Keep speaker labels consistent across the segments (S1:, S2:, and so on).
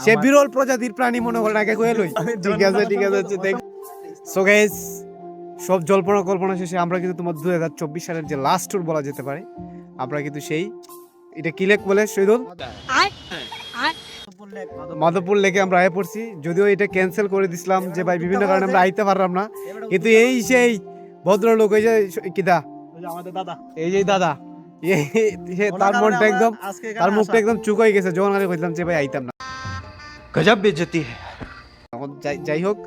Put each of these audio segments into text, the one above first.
S1: সে বিরল প্রজাতির প্রাণী মনে করেন আগে কয়ে লই। ঠিক আছে দেখ। সো গাইস, সব জল্পনা কল্পনা শেষে আমরা কিন্তু তোমার 2024 সালের যে লাস্ট ট্যুর বলা যেতে পারে, আমরা কিন্তু সেই এটা কি লেক বলে শহীদুল মাধবপুর লেকে আমরা আয় পড়ছি। যদিও এটা ক্যান্সেল করে দিছিলাম যে ভাই বিভিন্ন কারণে আমরা আইতে পারলাম না, কিন্তু এই সেই ভদ্রলোক ওই যে কিদা
S2: আমাদের দাদা,
S1: এই যে দাদা তার মনটা একদম, তার মুখটা একদম চুপ হয়ে গেছে যখন আমি কইলাম যে ভাই আইতাম না।
S3: গজব বেজতি
S1: এখন যাই হোক,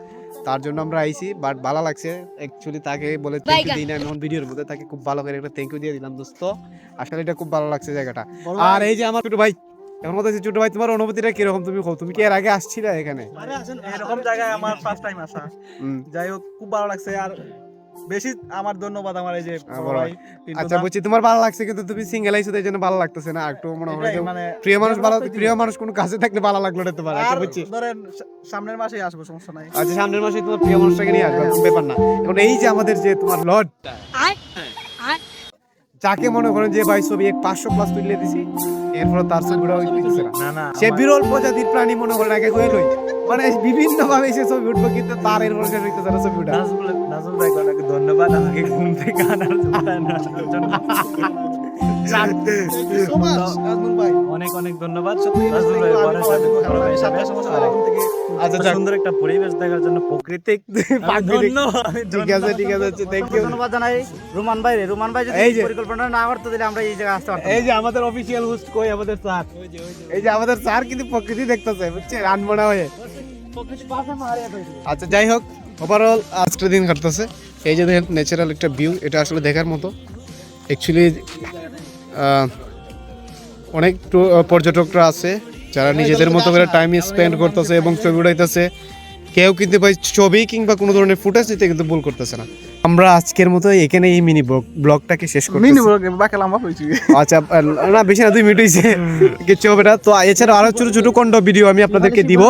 S1: তার জন্য আমরা আইছি। বাট ভালো লাগছে অ্যাকচুয়ালি, তাকে বলে থ্যাংক ইউ দিই না এখন ভিডিওর মধ্যে, তাকে খুব ভালো করে একটা থ্যাংক ইউ দিয়ে দিলাম দোস্ত। আসলে এটা খুব ভালো লাগছে জায়গাটা। আর এই যে আমার ছোট ভাই, এখন কথা হচ্ছে ছোট ভাই তোমার অনুভূতিটা কিরকম, তুমি কি এর আগে আসছিলে এখানে?
S2: এরকম জায়গায় আমার ফার্স্ট টাইম আসা। যাই হোক, খুব ভালো লাগছে। আর বেশি আমার ধন্যবাদ আমার এই যে বড় ভাই।
S1: আচ্ছা বুঝছি, তোমার ভালো লাগছে, কিন্তু তুমি সিঙ্গেল আইছো তাই জন্য ভালো লাগতেছে না। একটু মনে হয় যে প্রিয় মানুষ কোনো কাছে থাকলে ভালো লাগলো না তোমার। আচ্ছা বুঝছি,
S2: ধরেন সামনের মাসেই আসবো, সমস্যা নাই।
S1: আচ্ছা সামনের মাসে তোমার প্রিয় মানুষটাকে নিয়ে আসবে, কোনো ব্যাপার না। এখন এই যে আমাদের যে তোমার লর্ড, যাকে মনে করেন যে ভাই ছবি 500+ তুলে দিছি, এরপর তার ছবিটা হইতেছে না। সে বিরল প্রজাতির প্রাণী মনে করেন আগে কয়ে লই, মানে বিভিন্ন ভাবে সে ছবি উঠবো, কিন্তু তার এরপর শেষ হইতেছে না ছবিটা।
S2: নাজমুল ভাই অনেক ধন্যবাদ আমাকে ঘুম থেকে আনার জন্য। অনেক অনেক ধন্যবাদ নাজমুল ভাই, বড় ভাই হিসেবে আচ্ছা সুন্দর একটা পরিবেশ দেখার জন্য, প্রাকৃতিক।
S1: ঠিক আছে থ্যাংক ইউ,
S2: ধন্যবাদ জানাই রুমান ভাই যদি পরিকল্পনা না করতে দিলে আমরা এই জায়গায় আসতে পারতাম।
S1: এই যে আমাদের অফিশিয়াল হোস্ট কই, আমাদের স্যার, এই যে আমাদের স্যার কিন্তু প্রকৃতি দেখতেছে, বুঝছে আনমনা হয়ে। আচ্ছা যাই হোক, ওভারঅল আজকের দিন কাটতেছে। এই যে দেখেন ন্যাচারাল একটা ভিউ, এটা আসলে দেখার মতো। অ্যাকচুয়ালি অনেক পর্যটকরা আছে যারা নিজেদের মতো করে টাইম স্পেন্ড করতেছে এবং ছবি উঠাইতেছে। কেউ কিন্তু ভাই ছবি কিংবা কোনো ধরনের ফুটেজ নিতে কিন্তু ভুল করতেছে না। আমরা আজকের মতো এখানে এই মিনি ব্লগটাকে শেষ করতেছি।
S2: মিনি ব্লগ বাকি লম্বা হইছে।
S1: আচ্ছা না বেশি না, 2 মিনিট হইছে, কিছু হবে না। তো এছাড়া আরো ছোট ছোট কন্টেন্ট ভিডিও আমি আপনাদেরকে দিব।